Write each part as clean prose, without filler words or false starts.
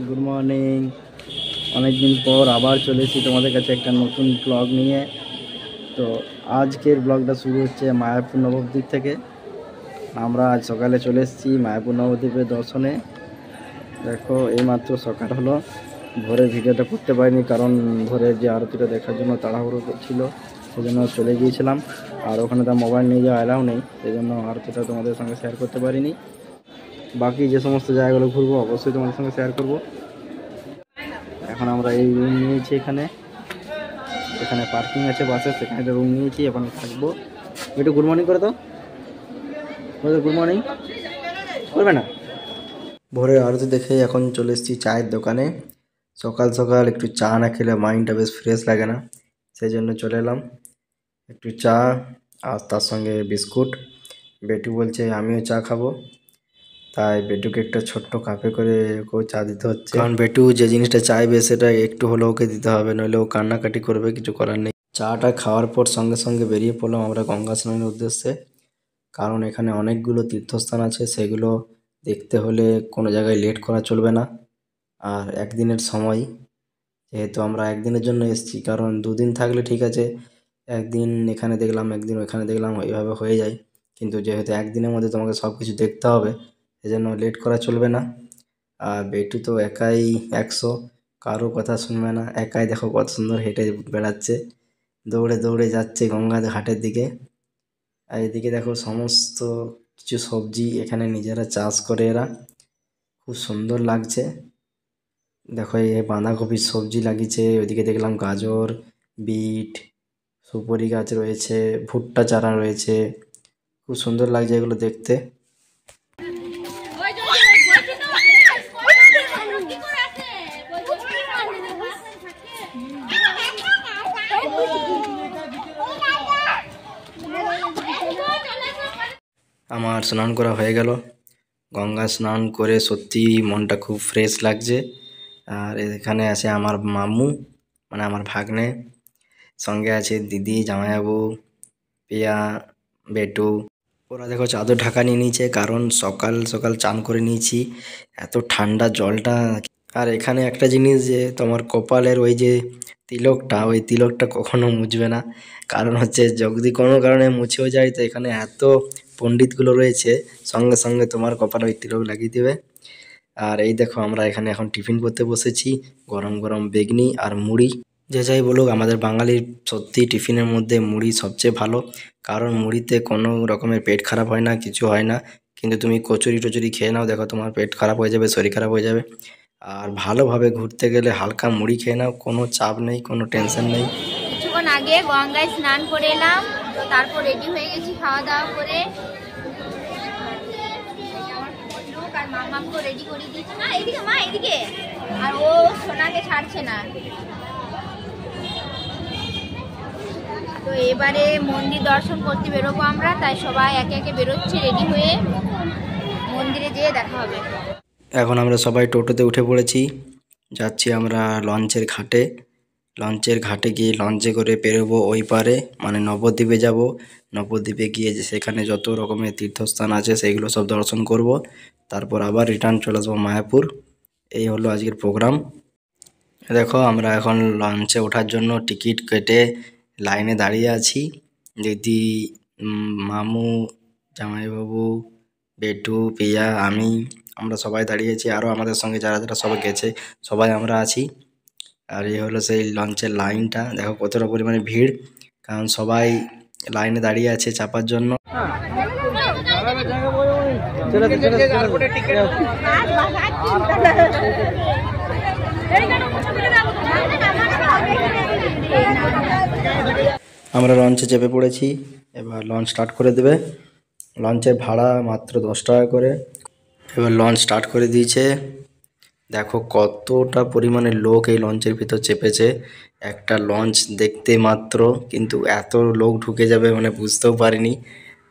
Good morning. অনেকদিন পর আবার চলে এসেছি তোমাদের কাছে একটা নতুন ব্লগ নিয়ে। তো আজকের ব্লগটা শুরু হচ্ছে মায়াপুর নবদ্বীপ থেকে। আমরা আজ সকালে চলে এসেছি মায়াপুর নবদ্বীপের দর্শনে। দেখো এইমাত্র সকাল হলো, ভোরের ভিডিওটা করতে পারিনি কারণ ভোরের যে আরতিটা দেখার জন্য তাড়াহুড়ো ছিল, সেজন্য চলে গিয়েছিলাম। আর ওখানে তার মোবাইল নিয়ে যাওয়া অ্যালাউ নেই, সেজন্য আরতিটা তোমাদের সঙ্গে শেয়ার করতে পারিনি। বাকি যে সমস্ত জায়গাগুলো ঘুরবো অবশ্যই তোমাদের সঙ্গে শেয়ার করব। এখন আমরা এই রুম নিয়েছি, এখানে পার্কিং আছে বাসে, সেখানে একটা রুম নিয়েছি, এখন থাকবো। একটু গুড মর্নিং করে দাও, গুড মর্নিং করবে না? ভোরের আরতি দেখে এখন চলে এসেছি চায়ের দোকানে। সকাল সকাল একটু চা না খেলে মাইন্ডটা বেশ ফ্রেশ লাগে না, সেই জন্য চলে এলাম। একটু চা আর তার সঙ্গে বিস্কুট। বেটু বলছে আমিও চা খাবো, তাই বেটুকে একটা ছোট্ট কাপে করে ওকেও চা দিতে হচ্ছে, কারণ বেটু যে জিনিসটা চাইবে সেটা একটু হলেও ওকে দিতে হবে, নইলে ও কান্নাকাটি করবে, কিছু করার নেই। চাটা খাওয়ার পর সঙ্গে সঙ্গে বেরিয়ে পড়লাম আমরা গঙ্গা স্নানের উদ্দেশ্যে, কারণ এখানে অনেকগুলো তীর্থস্থান আছে, সেগুলো দেখতে হলে কোনো জায়গায় লেট করা চলবে না। আর একদিনের সময়, যেহেতু আমরা একদিনের জন্য এসেছি, কারণ দুদিন থাকলে ঠিক আছে, একদিন এখানে দেখলাম একদিন ওইখানে দেখলাম এইভাবে হয়ে যায়, কিন্তু যেহেতু একদিনের মধ্যে তোমাকে সব কিছু দেখতে হবে, সেজন্য লেট করা চলবে না। আর বেটু তো একাই 100, কারো কথা শুনবে না, একাই দেখো কত সুন্দর হেঁটে বেড়াচ্ছে, দৌড়ে দৌড়ে যাচ্ছে গঙ্গা ঘাটের দিকে। আর এদিকে দেখো সমস্ত কিছু সবজি এখানে নিজেরা চাষ করে এরা, খুব সুন্দর লাগছে। দেখো এই বাঁধাকপির সবজি লাগিয়েছে, ওইদিকে দেখলাম গাজর, বিট, সুপারি গাছ রয়েছে, ভুট্টা চারা রয়েছে, খুব সুন্দর লাগছে এগুলো দেখতে। আমার স্নান করা হয়ে গেল, গঙ্গা স্নান করে সত্যি মনটা খুব ফ্রেশ লাগছে। আর এখানে আছে আমার মামু, মানে আমার ভাগ্নে, সঙ্গে আছে দিদি, জামাইবাবু, পিয়া, বেটু। ওরা দেখো চাদর ঢাকা নিয়ে নিয়েছে, কারণ সকাল সকাল চান করে নিয়েছি, এত ঠান্ডা জলটা। আর এখানে একটা জিনিস, যে তোমার কপালের ওই যে তিলকটা, ওই তিলকটা কখনো মুছবে না, কারণ হচ্ছে যদি কোনো কারণে মুছেও যায় তো এখানে এত পণ্ডিতগুলো রয়েছে, সঙ্গে সঙ্গে তোমার কপালে ওই তিলক লাগিয়ে দেবে। আর এই দেখো আমরা এখানে এখন টিফিন করতে বসেছি, গরম গরম বেগনি আর মুড়ি। যে যাই বলুক, আমাদের বাঙালির সত্যি টিফিনের মধ্যে মুড়ি সবচেয়ে ভালো, কারণ মুড়িতে কোনো রকমের পেট খারাপ হয় না, কিছু হয় না। কিন্তু তুমি কচুরি টচুরি খেয়ে নাও, দেখো তোমার পেট খারাপ হয়ে যাবে, শরীর খারাপ হয়ে যাবে। আর ভালোভাবে ঘুরতে গেলে হালকা মুড়ি খেয়ে নাও, কোনো চাপ নেই, কোনো টেনশন নেই। কিছুক্ষণ আগে গঙ্গায় স্নান করে এলাম, তো তারপর রেডি হয়ে গেছি খাওয়া দাওয়া করে। আর মামাকে রেডি করে দিয়েছি, মা এদিকে, মা এদিকে, আর ও সোনাকে ছাড়ছে না। তো এবারে মন্দির দর্শন করতে বেরোবো আমরা, তাই সবাই একে একে বেরোচ্ছে রেডি হয়ে, মন্দিরে যেয়ে দেখা হবে। এখন আমরা সবাই টোটোতে উঠে পড়েছি, যাচ্ছি আমরা লঞ্চের ঘাটে। লঞ্চের ঘাটে গিয়ে লঞ্চে করে পেরোবো ওই পারে, মানে নবদ্বীপে যাব। নবদ্বীপে গিয়ে যে সেখানে যত রকমের তীর্থস্থান আছে সেগুলো সব দর্শন করব, তারপর আবার রিটার্ন চলে আসবো মায়াপুর। এই হলো আজকের প্রোগ্রাম। দেখো আমরা এখন লঞ্চে ওঠার জন্য টিকিট কেটে লাইনে দাঁড়িয়ে আছি। দিদি, মামু, জামাইবাবু, বেটু, পিয়া, আমরা সবাই দাঁড়িয়েছি, আরও আমাদের সঙ্গে যারা যারা সবাই গেছে সবাই আমরা আছি। আর এই হলো সেই লঞ্চের লাইনটা, দেখো কতটা পরিমাণে ভিড়, কারণ সবাই লাইনে দাঁড়িয়ে আছে চাপার জন্য। আমরা লঞ্চে চেপে পড়েছি, এবার লঞ্চ স্টার্ট করে দেবে। লঞ্চের ভাড়া মাত্র 10 টাকা করে। এবার লঞ্চ স্টার্ট করে দিয়েছে, দেখো কতটা পরিমাণে লোক এই লঞ্চের ভিতর চেপেছে। একটা লঞ্চ দেখতে মাত্র, কিন্তু এত লোক ঢুকে যাবে মানে বুঝতেও পারিনি।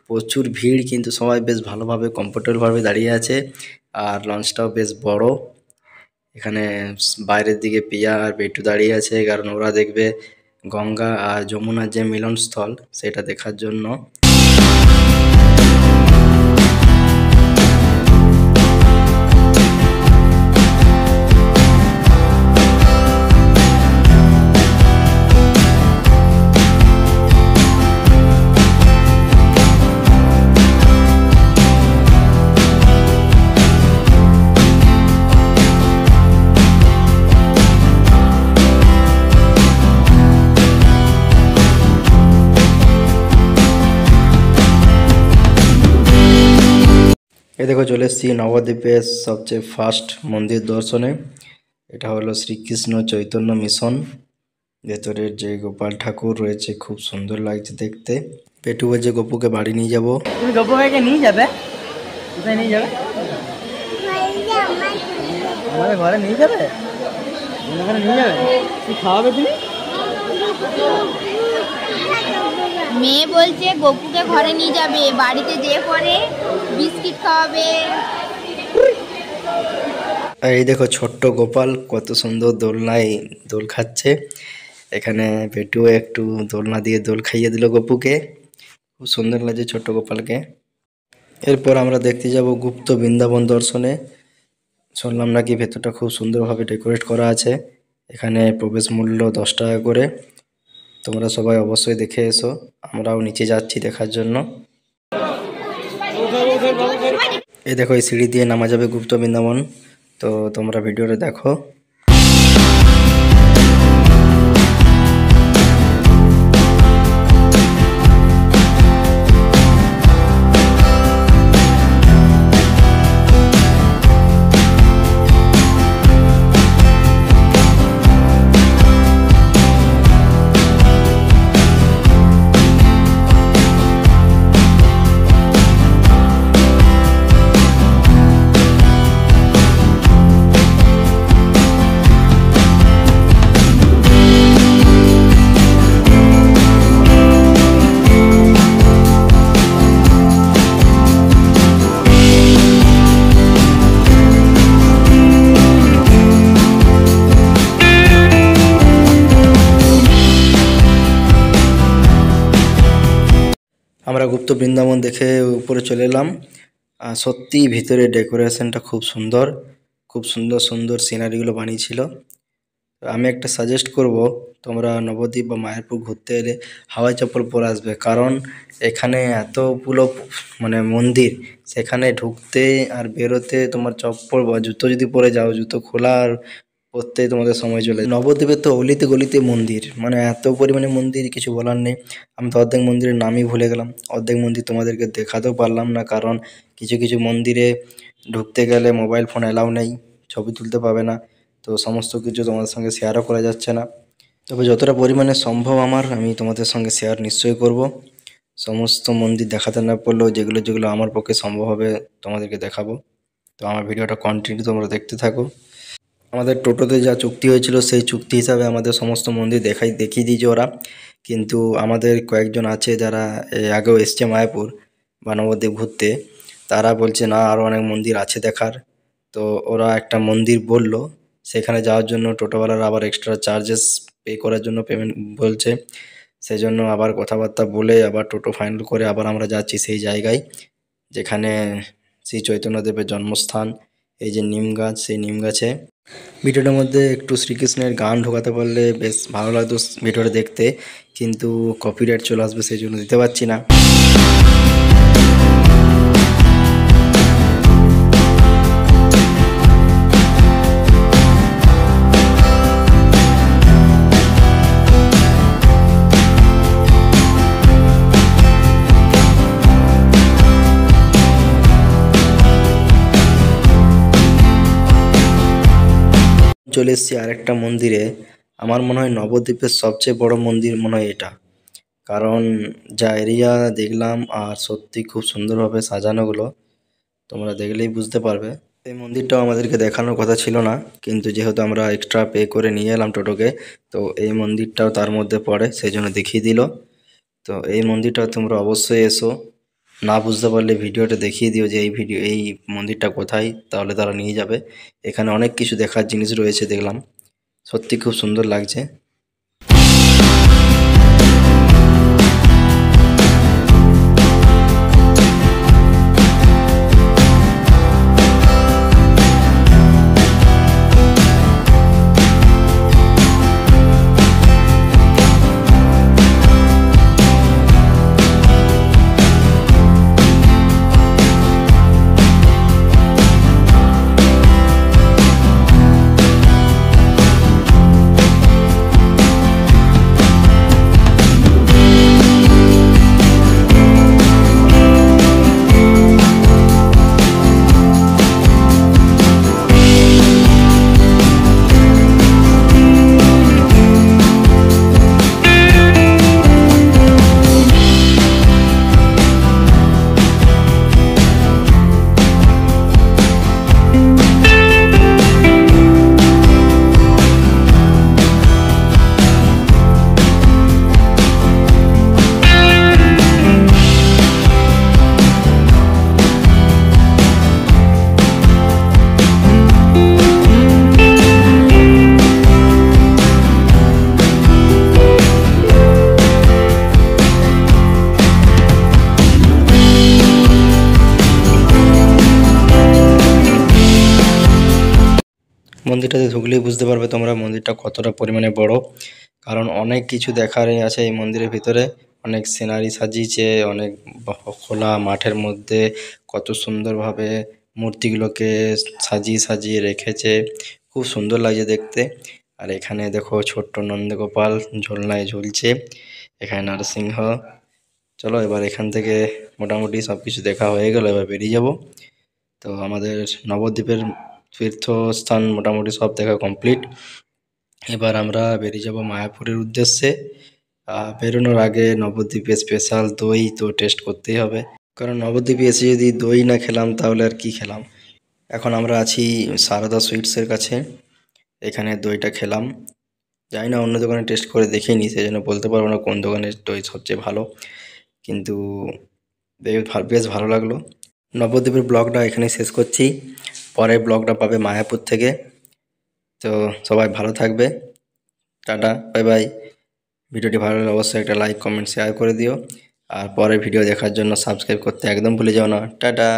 প্রচুর ভিড়, কিন্তু সবাই বেশ ভালোভাবে কমফোর্টেবলভাবে দাঁড়িয়ে আছে। আর লঞ্চটাও বেশ বড়। এখানে বাইরের দিকে পিয়া আর বেটু দাঁড়িয়ে আছে, কারণ ওরা দেখবে গঙ্গা আর যমুনার যে মিলনস্থল, সেটা দেখার জন্য। এই দেখো চলে এসেছি নবদ্বীপের সবচেয়ে ফার্স্ট মন্দির দর্শনে। এটা হলো শ্রীকৃষ্ণ চৈতন্য মিশন। ভেতরের যে গোপাল ঠাকুর রয়েছে খুব সুন্দর লাগছে দেখতে। পেটু বলছে গপুকে বাড়ি নিয়ে যাবো। তুমি গপুকে নিয়ে যাবে? কোথায় নিয়ে যাবে? আমাদের ঘরে নিয়ে যাবে? ওখানে নিয়ে যাবে? কি খাওয়াবে তুমি? মেয়ে বলছে গপুকে ঘরে নিয়ে যাবে, বাড়িতে যেয়ে পরে বিস্কিট খাওয়াবে। আর এই দেখো ছোট্ট গোপাল কত সুন্দর দোলনায় দোল খাচ্ছে। এখানে পেটু একটু দোলনা দিয়ে দোল খাইয়ে দিল গপুকে। খুব সুন্দর লাগছে ছোট্ট গোপালকে। এরপর আমরা দেখতে যাব গুপ্ত বৃন্দাবন দর্শনে। শুনলাম নাকি ভেতরটা খুব সুন্দরভাবে ডেকোরেট করা আছে। এখানে প্রবেশ মূল্য 10 টাকা করে। তোমরা সবাই অবশ্যই দেখে এসো। আমরাও নিচে যাচ্ছি দেখার জন্য। এই দেখো এই সিঁড়ি দিয়ে নামা যাবে গুপ্ত বৃন্দাবন। তো তোমরা ভিডিওটা দেখো। আমরা গুপ্ত বৃন্দাবন দেখে উপরে চলে এলাম। সত্যি ভিতরে ডেকোরেশনটা খুব সুন্দর। খুব সুন্দর সুন্দর সিনারিগুলো বানিয়েছিল। আমি একটা সাজেস্ট করব, তোমরা নবদ্বীপ বা মায়াপুর ঘুরতে এলে হাওয়াই চপ্পল পরে আসবে। কারণ এখানে এতগুলো মানে মন্দির, সেখানে ঢুকতে আর বেরোতে তোমার চপ্পল বা জুতো যদি পরে যাও, জুতো খোলা আর পরতে তোমাদের সময় চলে যায়। নবদ্বীপে তো অলিতে গলিতে মন্দির, মানে এত পরিমাণে মন্দির কিছু বলার নেই। আমি তো অর্ধেক মন্দিরের নামই ভুলে গেলাম। অর্ধেক মন্দির তোমাদেরকে দেখাতেও পারলাম না, কারণ কিছু কিছু মন্দিরে ঢুকতে গেলে মোবাইল ফোন অ্যালাউ নেই, ছবি তুলতে পাবে না। তো সমস্ত কিছু তোমাদের সঙ্গে শেয়ারও করা যাচ্ছে না। তবে যতটা পরিমাণে সম্ভব আমি তোমাদের সঙ্গে শেয়ার নিশ্চয়ই করব। সমস্ত মন্দির দেখাতে না পারলেও যেগুলো যেগুলো আমার পক্ষে সম্ভব হবে তোমাদেরকে দেখাবো। তো আমার ভিডিওটা কন্টিনিউ তোমরা দেখতে থাকো। আমাদের টোটোতে যা চুক্তি হয়েছিল সেই চুক্তি হিসাবে আমাদের সমস্ত মন্দির দেখিয়ে দিয়েছে ওরা। কিন্তু আমাদের কয়েকজন আছে যারা আগেও এসছে মায়াপুর বা নবদ্বীপ ঘুরতে, তারা বলছে না আরও অনেক মন্দির আছে দেখার। তো ওরা একটা মন্দির বলল, সেখানে যাওয়ার জন্য টোটোওয়ালারা আবার এক্সট্রা চার্জেস পে করার জন্য পেমেন্ট বলছে। সেই জন্য আবার কথাবার্তা বলে আবার টোটো ফাইনাল করে আবার আমরা যাচ্ছি সেই জায়গায় যেখানে শ্রী চৈতন্যদেবের জন্মস্থান। এই যে নিম গাছ, সেই নিম গাছে। ভিডিওটার মধ্যে একটু শ্রীকৃষ্ণের গান ঢোকাতে পারলে বেশ ভালো লাগতো ভিডিওটা দেখতে, কিন্তু কপিরাইট চলে আসবে সেই জন্য দিতে পারছি না। চলে এসেছি আরেকটা মন্দিরে। আমার মনে হয় নবদ্বীপের সবচেয়ে বড় মন্দির মনে হয় এটা। কারণ যা এরিয়া দেখলাম আর সত্যি খুব সুন্দরভাবে সাজানোগুলো, তোমরা দেখলেই বুঝতে পারবে। এই মন্দিরটাও আমাদেরকে দেখানোর কথা ছিল না, কিন্তু যেহেতু আমরা এক্সট্রা পে করে নিয়ে এলাম টোটোকে, তো এই মন্দিরটাও তার মধ্যে পড়ে, সেই জন্য দেখিয়ে দিল। তো এই মন্দিরটা তোমরা অবশ্যই এসো। না বুঝতে পারলে ভিডিওটা দেখিয়ে দিও যে এই মন্দিরটা কোথায়, তাহলে তারা নিয়ে যাবে। এখানে অনেক কিছু দেখার জিনিস রয়েছে দেখলাম, সত্যি খুব সুন্দর লাগছে। মন্দিরটাতে ঢুকলেই বুঝতে পারবে তোমরা মন্দিরটা কতটা পরিমাণে বড়, কারণ অনেক কিছু দেখারই আছে এই মন্দিরের ভিতরে। অনেক সিনারি সাজিয়েছে, অনেক খোলা মাঠের মধ্যে কত সুন্দরভাবে মূর্তিগুলোকে সাজিয়ে সাজিয়ে রেখেছে, খুব সুন্দর লাগছে দেখতে। আর এখানে দেখো ছোট্ট নন্দগোপাল ঝোলনায় ঝুলছে, এখানে নরসিংহ। চলো এবার এখান থেকে মোটামুটি সব কিছু দেখা হয়ে গেল, এবার বেরিয়ে যাব। তো আমাদের নবদ্বীপের তীর্থস্থান মোটামুটি সব দেখা কমপ্লিট। এবার আমরা বেরিয়ে যাব মায়াপুরের উদ্দেশ্যে। বেরোনোর আগে নবদ্বীপে স্পেশাল দই তো টেস্ট করতেই হবে, কারণ নবদ্বীপে এসে যদি দই না খেলাম তাহলে আর কি খেলাম। এখন আমরা আছি সারদা সুইটসের কাছে, এখানে দইটা খেলাম। জানি না অন্য দোকানে টেস্ট করে দেখিনি, সেই জন্য বলতে পারবো না কোন দোকানের দই সবচেয়ে ভালো, কিন্তু বেশ ভালো লাগলো। নবদ্বীপের ব্লগটা এখানে শেষ করছি, পরের ব্লগটা পাবে মায়াপুর থেকে। তো সবাই ভালো থাকবে, টাটা, বাই বাই। ভিডিওটি ভালো লাগলে অবশ্যই একটা লাইক কমেন্ট শেয়ার করে দিও, আর পরের ভিডিও দেখার জন্য সাবস্ক্রাইব করতে একদম ভুলে যাও না। টাটা।